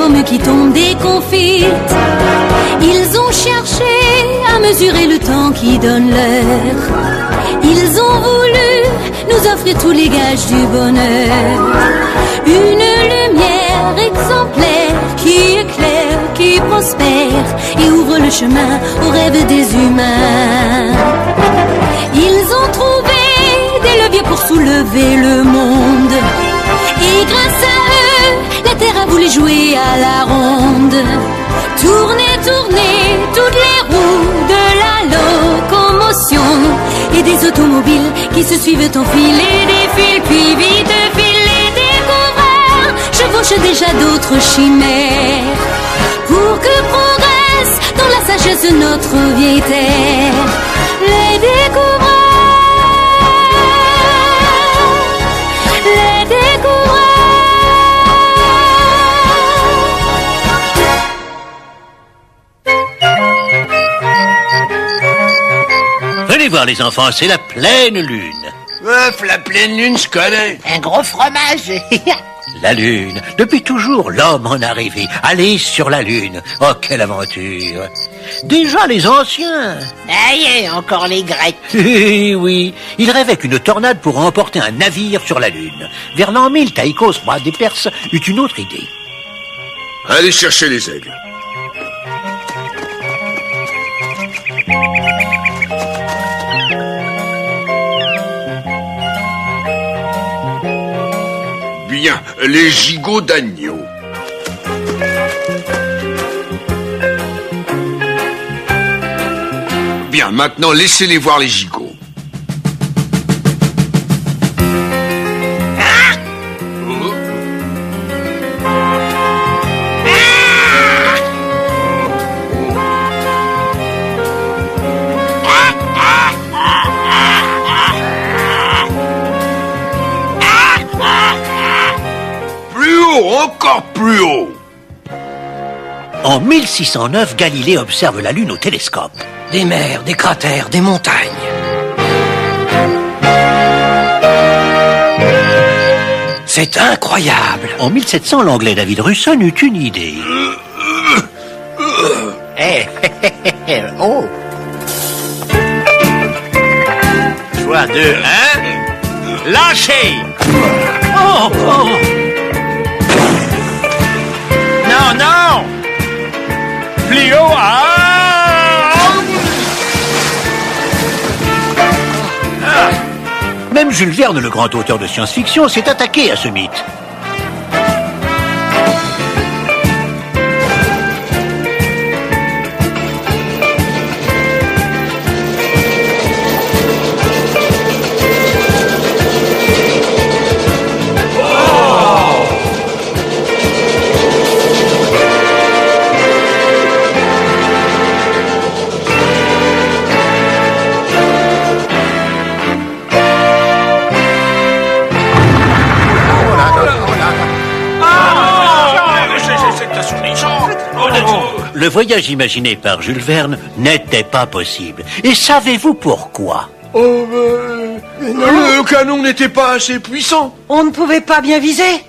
pommes qui tombent déconfites. Ils ont cherché à mesurer le temps qui donne l'heure. Ils ont voulu nous offrir tous les gages du bonheur. Une lumière exemplaire qui éclaire, qui prospère et ouvre le chemin aux rêves des humains. Ils ont trouvé des leviers pour soulever le monde. Et grâce à eux, la terre a voulu jouer à la ronde. Tourner, tourner, toutes les roues de la locomotion. Et des automobiles qui se suivent en file et défilent, puis vite filent les découvreurs. Chevauchent déjà d'autres chimères. Pour que progresse dans la sagesse notre vieille terre. Les découvreurs. Les découvreurs. Venez voir les enfants, c'est la pleine lune. La pleine lune, je connais. Un gros fromage. La lune, depuis toujours l'homme en a rêvé. Aller sur la lune, oh quelle aventure. Déjà les anciens. Aïe, encore les Grecs. Oui, ils rêvaient qu'une tornade pourrait emporter un navire sur la lune. Vers l'an 1000, Taïkos, roi des Perses, eut une autre idée. Allez chercher les aigles. Bien, les gigots d'agneau. Bien, maintenant laissez-les voir les gigots. Encore plus haut. En 1609, Galilée observe la Lune au télescope. Des mers, des cratères, des montagnes. C'est incroyable. En 1700, l'Anglais David Russon eut une idée. Oh. Choix de 1. Lâchez. Oh, oh. Non, non. Plus haut. Même Jules Verne, le grand auteur de science-fiction, s'est attaqué à ce mythe. Le voyage imaginé par Jules Verne n'était pas possible. Et savez-vous pourquoi? Le canon n'était pas assez puissant. On ne pouvait pas bien viser.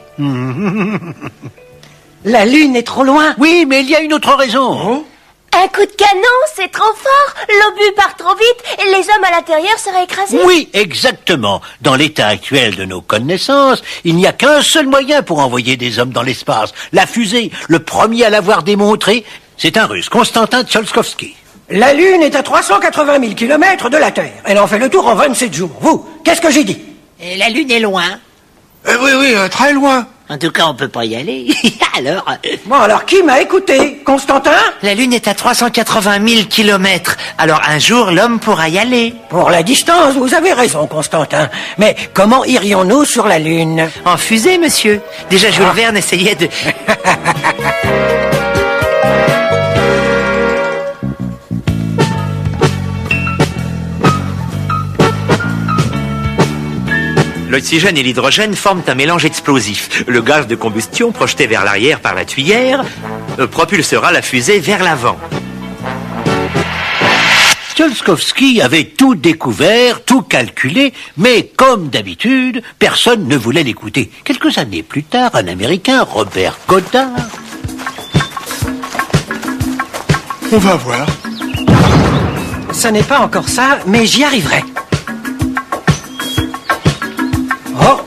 La Lune est trop loin. Oui, mais il y a une autre raison. Un coup de canon, c'est trop fort. L'obus part trop vite et les hommes à l'intérieur seraient écrasés. Oui, exactement. Dans l'état actuel de nos connaissances, il n'y a qu'un seul moyen pour envoyer des hommes dans l'espace. La fusée, le premier à l'avoir démontré, c'est un Russe, Konstantin Tsiolkovsky. La Lune est à 380 000 km de la Terre. Elle en fait le tour en 27 jours. Vous, qu'est-ce que j'ai dit? Et la Lune est loin. Oui, très loin. En tout cas, on peut pas y aller. Alors... Bon, alors qui m'a écouté? Constantin? La Lune est à 380 000 km. Alors un jour, l'homme pourra y aller. Pour la distance, vous avez raison, Constantin. Mais comment irions-nous sur la Lune? En fusée, monsieur. Déjà, Jules Verne essayait de... L'oxygène et l'hydrogène forment un mélange explosif. Le gaz de combustion, projeté vers l'arrière par la tuyère, propulsera la fusée vers l'avant. Tsiolkovsky avait tout découvert, tout calculé, mais comme d'habitude, personne ne voulait l'écouter. Quelques années plus tard, un Américain, Robert Goddard, On va voir. Ça n'est pas encore ça, mais j'y arriverai. Oh!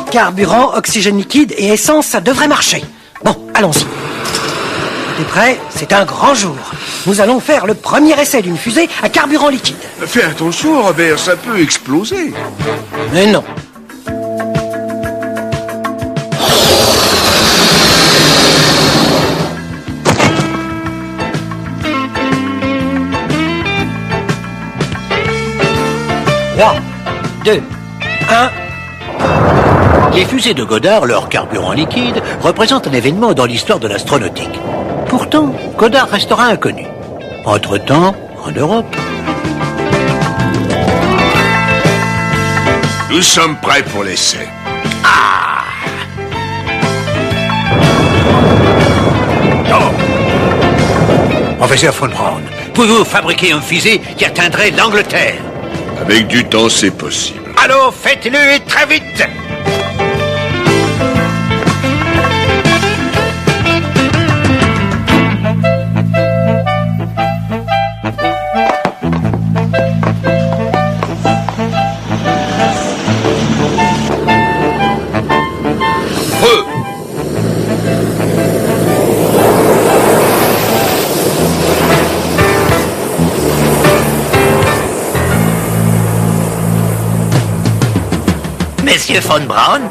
Carburant, oxygène liquide et essence, ça devrait marcher. Bon, allons-y. T'es prêt? C'est un grand jour. Nous allons faire le premier essai d'une fusée à carburant liquide. Fais attention, Robert, ça peut exploser. Mais non. Là, 2, 1... Les fusées de Goddard, leur carburant liquide, représentent un événement dans l'histoire de l'astronautique. Pourtant, Goddard restera inconnu. Entre-temps, en Europe... Nous sommes prêts pour l'essai. Professeur von Braun, pouvez-vous fabriquer une fusée qui atteindrait l'Angleterre? Avec du temps, c'est possible. Alors faites-le et très vite. Monsieur von Braun?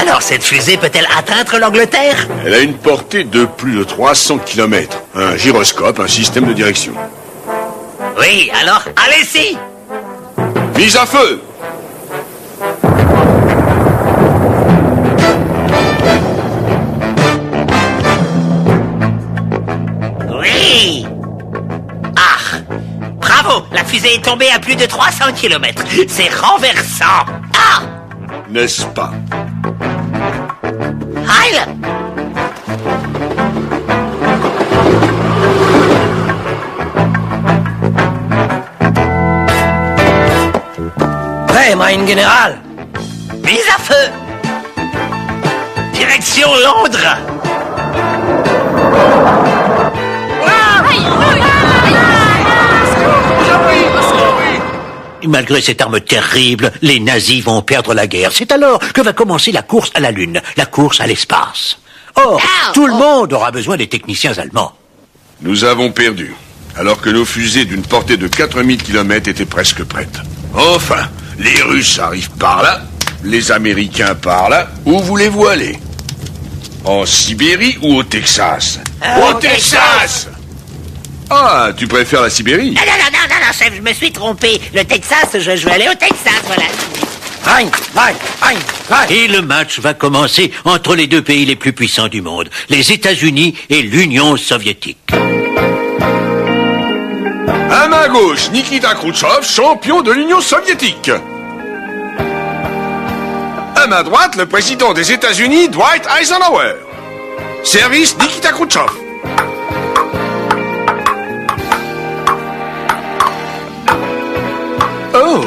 Alors cette fusée peut-elle atteindre l'Angleterre? Elle a une portée de plus de 300 km. Un gyroscope, un système de direction. Oui, alors allez-y! Mise à feu! Oui! Ah! Bravo! La fusée est tombée à plus de 300 km. C'est renversant! Ah! N'est-ce pas? Aïe! Prêt, mein Général? Mise à feu! Direction Londres! Malgré cette arme terrible, les nazis vont perdre la guerre. C'est alors que va commencer la course à la Lune, la course à l'espace. Or, tout le monde aura besoin des techniciens allemands. Nous avons perdu, alors que nos fusées d'une portée de 4000 km étaient presque prêtes. Enfin, les Russes arrivent par là, les Américains par là. Où voulez-vous aller? En Sibérie ou au Texas? Au Texas! Ah, tu préfères la Sibérie? Non, chef, je me suis trompé. Le Texas, je vais aller au Texas, voilà. Et le match va commencer entre les deux pays les plus puissants du monde, les États-Unis et l'Union soviétique. À ma gauche, Nikita Khrouchtchev, champion de l'Union soviétique. À ma droite, le président des États-Unis, Dwight Eisenhower. Service Nikita Khrouchtchev. Oh!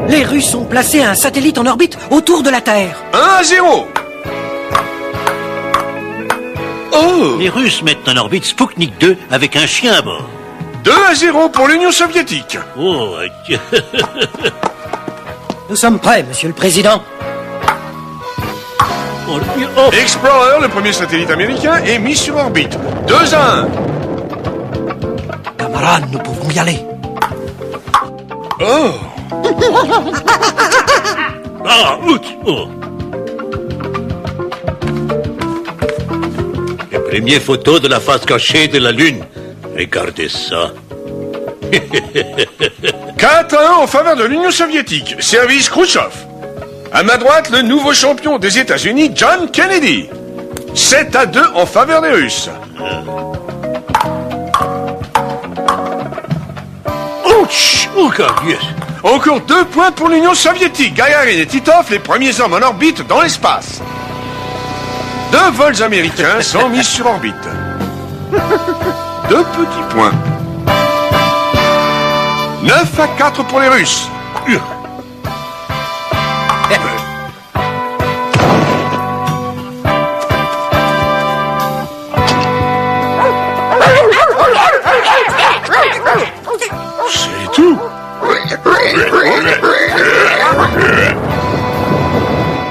Les Russes ont placé un satellite en orbite autour de la Terre. 1-0. Oh! Les Russes mettent en orbite Sputnik 2 avec un chien à bord. 2-0 pour l'Union soviétique. Oh, Nous sommes prêts, Monsieur le Président. Explorer, le premier satellite américain, est mis sur orbite. 2-1. Camarades, nous pouvons y aller. Oh! Ah, oh. Les premières photos de la face cachée de la Lune. Regardez ça. 4-1 en faveur de l'Union soviétique. Service Khrouchtchev. À ma droite, le nouveau champion des États-Unis, John Kennedy. 7-2 en faveur des Russes. Ouch! Oh, God, yes. Encore 2 points pour l'Union soviétique. Gagarin et Titov, les premiers hommes en orbite dans l'espace. 2 vols américains sont mis sur orbite. 2 petits points. 9-4 pour les Russes. C'est tout.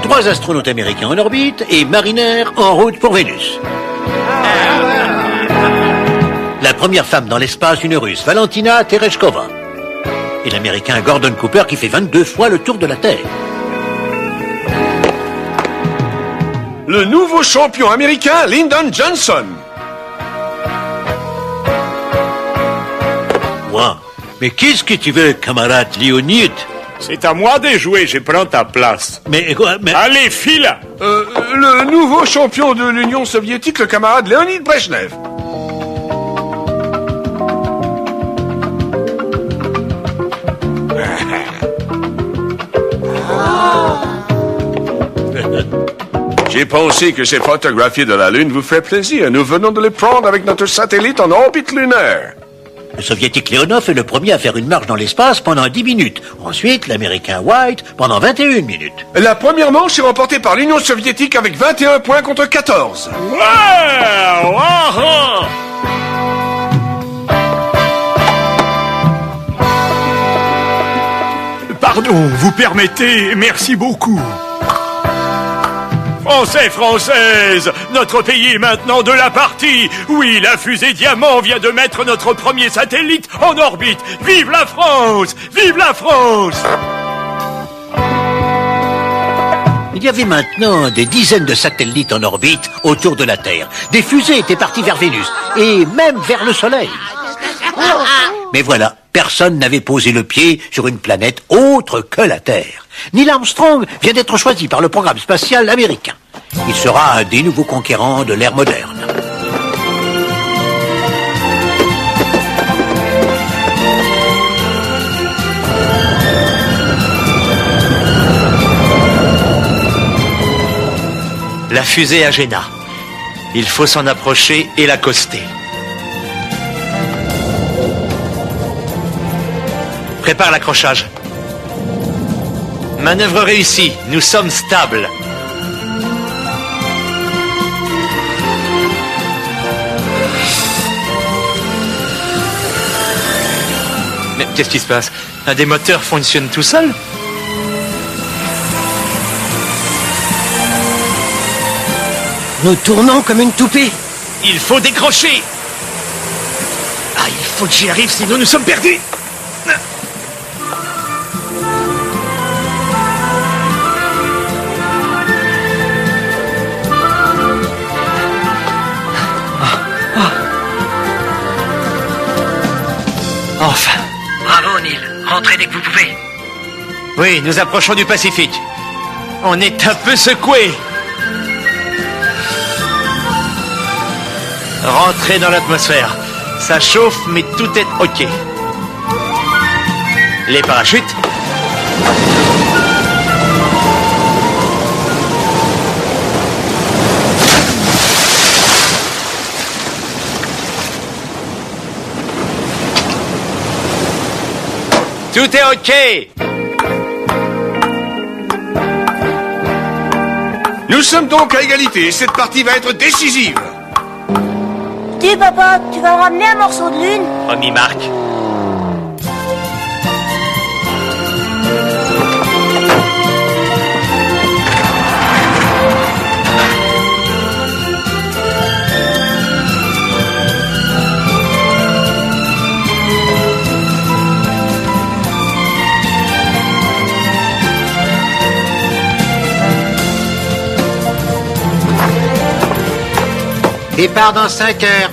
3 astronautes américains en orbite et Mariner en route pour Vénus. La première femme dans l'espace, une Russe, Valentina Tereshkova. Et l'Américain Gordon Cooper qui fait 22 fois le tour de la Terre. Le nouveau champion américain, Lyndon Johnson. Moi, mais qu'est-ce que tu veux, camarade Léonide? C'est à moi de jouer, je prends ta place. Mais quoi, mais... Allez, file! Le nouveau champion de l'Union soviétique, le camarade Léonid Brejnev. J'ai pensé que ces photographies de la Lune vous feraient plaisir. Nous venons de les prendre avec notre satellite en orbite lunaire. Le soviétique Leonov est le premier à faire une marche dans l'espace pendant 10 minutes. Ensuite, l'américain White pendant 21 minutes. La première manche est remportée par l'Union soviétique avec 21 points contre 14. Ouais! Wow! Pardon, vous permettez, merci beaucoup. Français, Françaises, notre pays est maintenant de la partie. Oui, la fusée Diamant vient de mettre notre premier satellite en orbite. Vive la France! Vive la France! Il y avait maintenant des dizaines de satellites en orbite autour de la Terre. Des fusées étaient parties vers Vénus et même vers le Soleil. Mais voilà, personne n'avait posé le pied sur une planète autre que la Terre. Neil Armstrong vient d'être choisi par le programme spatial américain. Il sera un des nouveaux conquérants de l'ère moderne. La fusée Agena. Il faut s'en approcher et l'accoster. Prépare l'accrochage. Manœuvre réussie. Nous sommes stables. Mais qu'est-ce qui se passe? Un des moteurs fonctionne tout seul? Nous tournons comme une toupie. Il faut décrocher. Ah, il faut que j'y arrive, sinon nous sommes perdus. Enfin. Bravo, Neil. Rentrez dès que vous pouvez. Oui, nous approchons du Pacifique. On est un peu secoués. Rentrez dans l'atmosphère. Ça chauffe, mais tout est OK. Les parachutes. Tout est OK. Nous sommes donc à égalité. Cette partie va être décisive. Dis, papa, tu vas me ramener un morceau de lune? Promis, Marc. Départ dans 5 heures.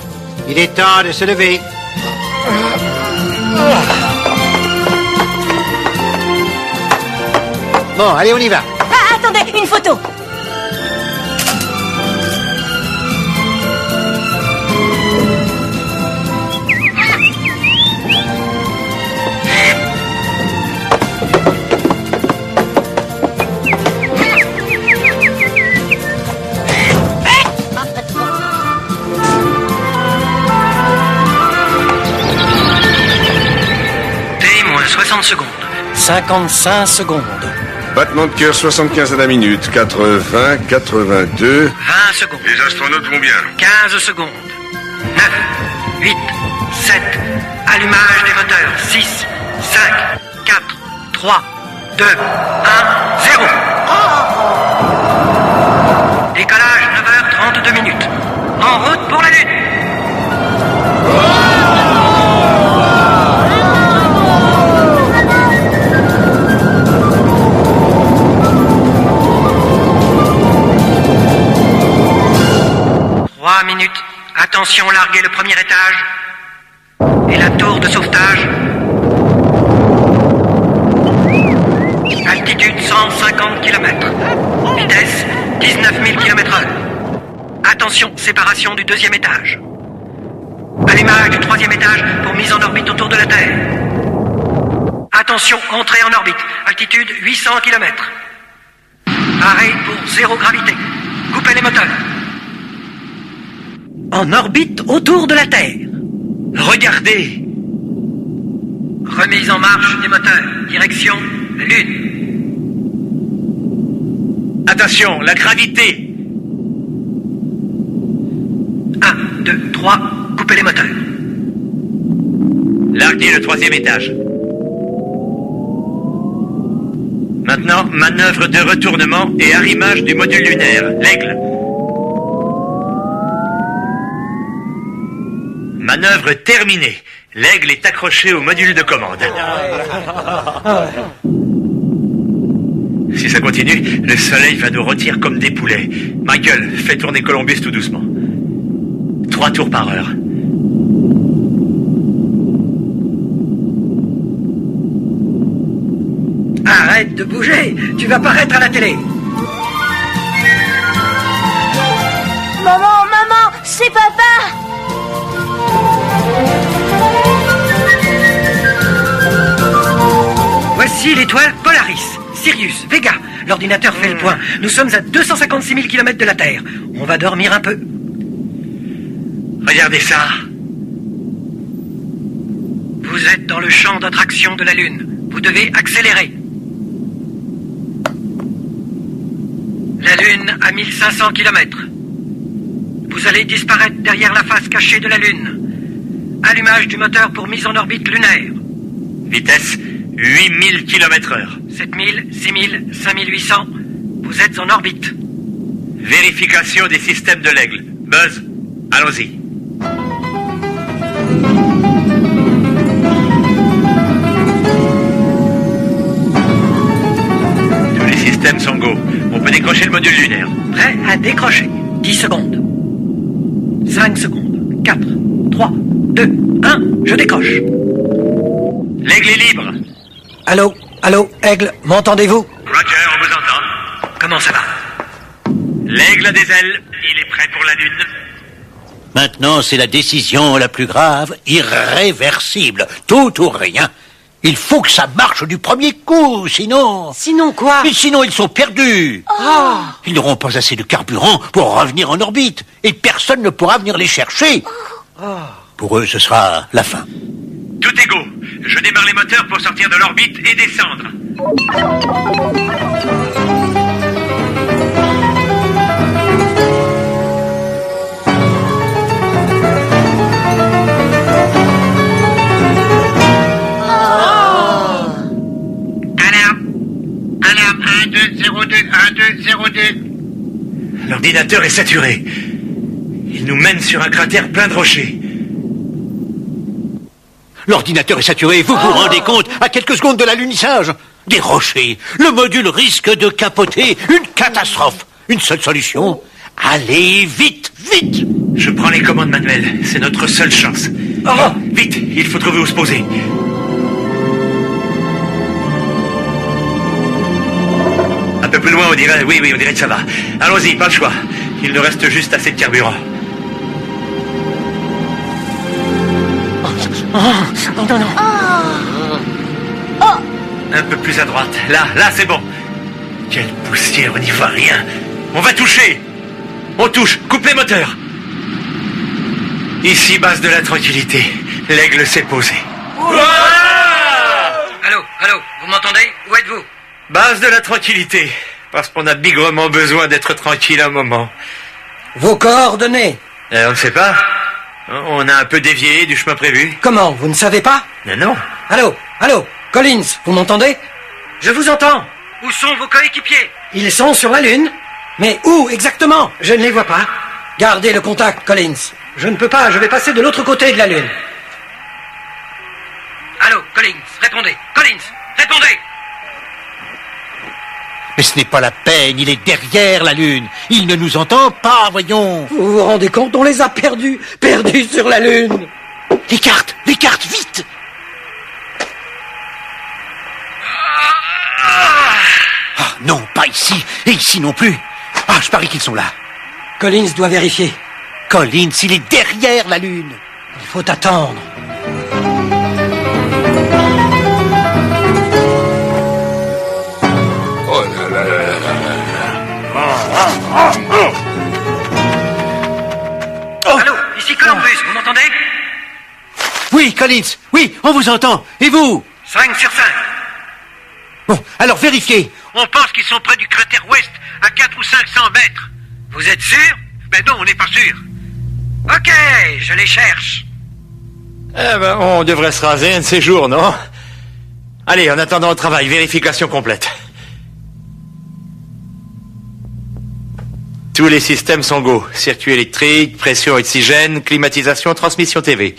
Il est temps de se lever. Bon, allez, on y va. Ah, attendez, une photo. 60 secondes. 55 secondes. Battement de cœur 75 à la minute. 80, 82. 20 secondes. Les astronautes vont bien. 15 secondes. 9, 8, 7. Allumage des moteurs. 6, 5, 4, 3, 2, 1, 0. Décollage 9h32 minutes. En route pour la Lune. Minutes. Attention, larguez le premier étage. Et la tour de sauvetage. Altitude 150 km. Vitesse 19 000 km/h. Attention, séparation du deuxième étage. Allumage du troisième étage pour mise en orbite autour de la Terre. Attention, entrée en orbite. Altitude 800 km. Arrêt pour zéro gravité. Coupez les moteurs. En orbite autour de la Terre. Regardez! Remise en marche des moteurs. Direction Lune. Attention, la gravité! 1, 2, 3, coupez les moteurs. Larguez le troisième étage. Maintenant, manœuvre de retournement et arrimage du module lunaire, l'Aigle. Manœuvre terminée. L'Aigle est accroché au module de commande. Si ça continue, le soleil va nous rôtir comme des poulets. Michael, fais tourner Columbus tout doucement. 3 tours par heure. Arrête de bouger, tu vas paraître à la télé. Maman, c'est papa. Voici l'étoile Polaris, Sirius, Vega. L'ordinateur fait le point. Nous sommes à 256 000 km de la Terre. On va dormir un peu. Regardez ça. Vous êtes dans le champ d'attraction de la Lune. Vous devez accélérer. La Lune à 1500 km. Vous allez disparaître derrière la face cachée de la Lune. Allumage du moteur pour mise en orbite lunaire. Vitesse 8000 km/h. 7000, 6000, 5800. Vous êtes en orbite. Vérification des systèmes de l'Aigle. Buzz, allons-y. Tous les systèmes sont go. On peut décrocher le module lunaire. Prêt à décrocher. 10 secondes. 5 secondes. 4, 3, 2, 1. Je décroche. L'Aigle est libre. Allô, Aigle, m'entendez-vous? Roger, on vous entend. Comment ça va? L'Aigle a des ailes. Il est prêt pour la Lune. Maintenant, c'est la décision la plus grave, irréversible. Tout ou rien. Il faut que ça marche du premier coup, sinon... Sinon quoi? Mais sinon, ils sont perdus. Oh. Ils n'auront pas assez de carburant pour revenir en orbite. Et personne ne pourra venir les chercher. Oh. Pour eux, ce sera la fin. Tout est go. Je démarre les moteurs pour sortir de l'orbite et descendre. Alarme 1202, 1202. L'ordinateur est saturé. Il nous mène sur un cratère plein de rochers. L'ordinateur est saturé, vous vous rendez compte, à quelques secondes de l'alunissage? Des rochers, le module risque de capoter, une catastrophe. Une seule solution, allez vite, vite. Je prends les commandes manuelles, c'est notre seule chance. Oh. Vite, il faut trouver où se poser. Un peu plus loin, on dirait, oui, on dirait que ça va. Allons-y, pas le choix. Il nous reste juste assez de carburant. Oh, non. Un peu plus à droite. Là, c'est bon. Quelle poussière, on n'y voit rien. On va toucher. On touche, coupe les moteurs. Ici, base de la tranquillité. L'Aigle s'est posé. Allô, Où êtes-vous? Base de la tranquillité. Parce qu'on a bigrement besoin d'être tranquille un moment. Vos coordonnées? On ne sait pas. On a un peu dévié du chemin prévu. Comment? Vous ne savez pas? Non. Allô, Collins, vous m'entendez? Je vous entends. Où sont vos coéquipiers? Ils sont sur la Lune. Mais où exactement? Je ne les vois pas. Gardez le contact, Collins. Je ne peux pas, je vais passer de l'autre côté de la Lune. Allô, Collins, répondez. Collins, répondez. Mais ce n'est pas la peine, il est derrière la Lune. Il ne nous entend pas, voyons. Vous vous rendez compte? On les a perdus sur la Lune. Les cartes, vite. Ah, non, pas ici, et ici non plus. Ah, je parie qu'ils sont là. Collins doit vérifier. Collins, il est derrière la Lune. Il faut attendre. Oh là là là là là. Allô, ici Columbus, vous m'entendez? Oui, Collins, oui, on vous entend. Et vous? 5 sur 5. Bon, alors vérifiez. On pense qu'ils sont près du cratère ouest, à 400 ou 500 mètres. Vous êtes sûr? Ben non, on n'est pas sûr. Ok, je les cherche. On devrait se raser un de ces jours, non? Allez, en attendant au travail, vérification complète. Tous les systèmes sont go. Circuit électrique, pression oxygène, climatisation, transmission TV.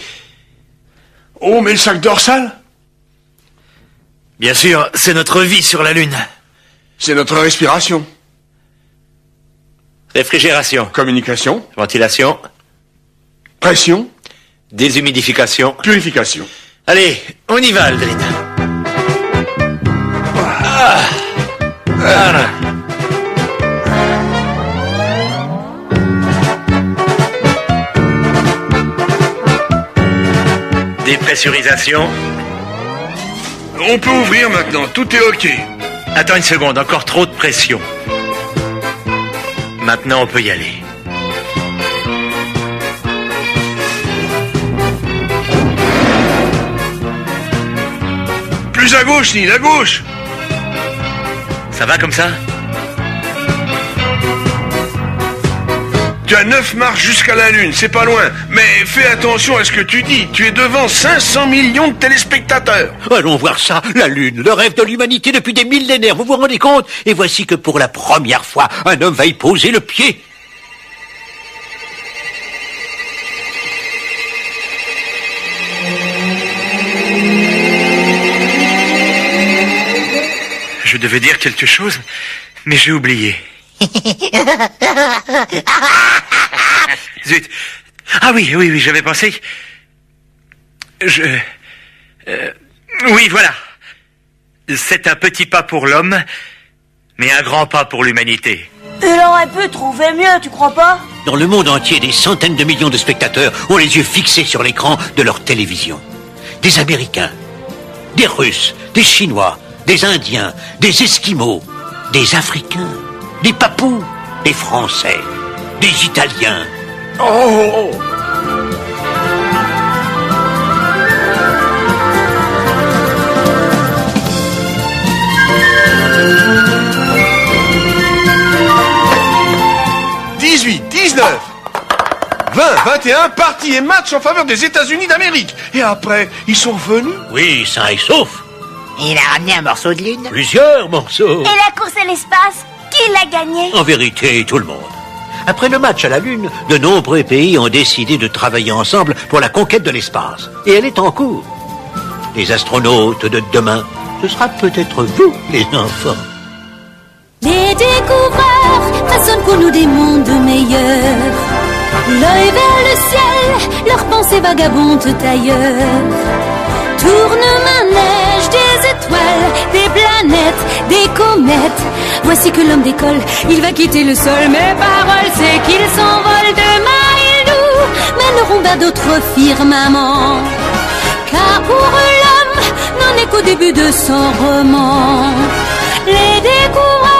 Oh, mais le sac dorsal? Bien sûr, c'est notre vie sur la Lune. C'est notre respiration. Réfrigération. Communication. Ventilation. Pression. Déshumidification. Purification. Allez, on y va, Aldrin. Voilà. Dépressurisation. On peut ouvrir maintenant, tout est ok. Attends une seconde, encore trop de pression. Maintenant, on peut y aller. Plus à gauche, Neil, à gauche. Ça va comme ça? Tu as 9 marches jusqu'à la Lune, c'est pas loin. Mais fais attention à ce que tu dis. Tu es devant 500 millions de téléspectateurs. Allons voir ça, la Lune, le rêve de l'humanité depuis des millénaires, vous vous rendez compte? Et voici que pour la première fois, un homme va y poser le pied. Je devais dire quelque chose, mais j'ai oublié. Zut. Ah oui, j'avais pensé... Oui, voilà. C'est un petit pas pour l'homme, mais un grand pas pour l'humanité. Il aurait pu trouver mieux, tu crois pas? Dans le monde entier, des centaines de millions de spectateurs ont les yeux fixés sur l'écran de leur télévision. Des Américains, des Russes, des Chinois, des Indiens, des Esquimaux, des Africains, des Papous, des Français, des Italiens. Oh. « 18, 19, 20, 21, partie et match en faveur des États-Unis d'Amérique. Et après, ils sont revenus. Oui, sains et saufs. Il a ramené un morceau de lune. Plusieurs morceaux. Et la course à l'espace, qui l'a gagné? En vérité, tout le monde. Après le match à la Lune, de nombreux pays ont décidé de travailler ensemble pour la conquête de l'espace. Et elle est en cours. Les astronautes de demain, ce sera peut-être vous, les enfants. Les découvreurs façonnent pour nous des mondes meilleurs. L'œil vers le ciel, leurs pensées vagabondent ailleurs. Tourne-manège des étoiles, des planètes, des comètes. Voici que l'homme décolle, il va quitter le sol. Mes paroles, c'est qu'il s'envole. Demain, ils nous mèneront vers d'autres firmaments. Car pour l'homme, n'en est qu'au début de son roman. Les découvreurs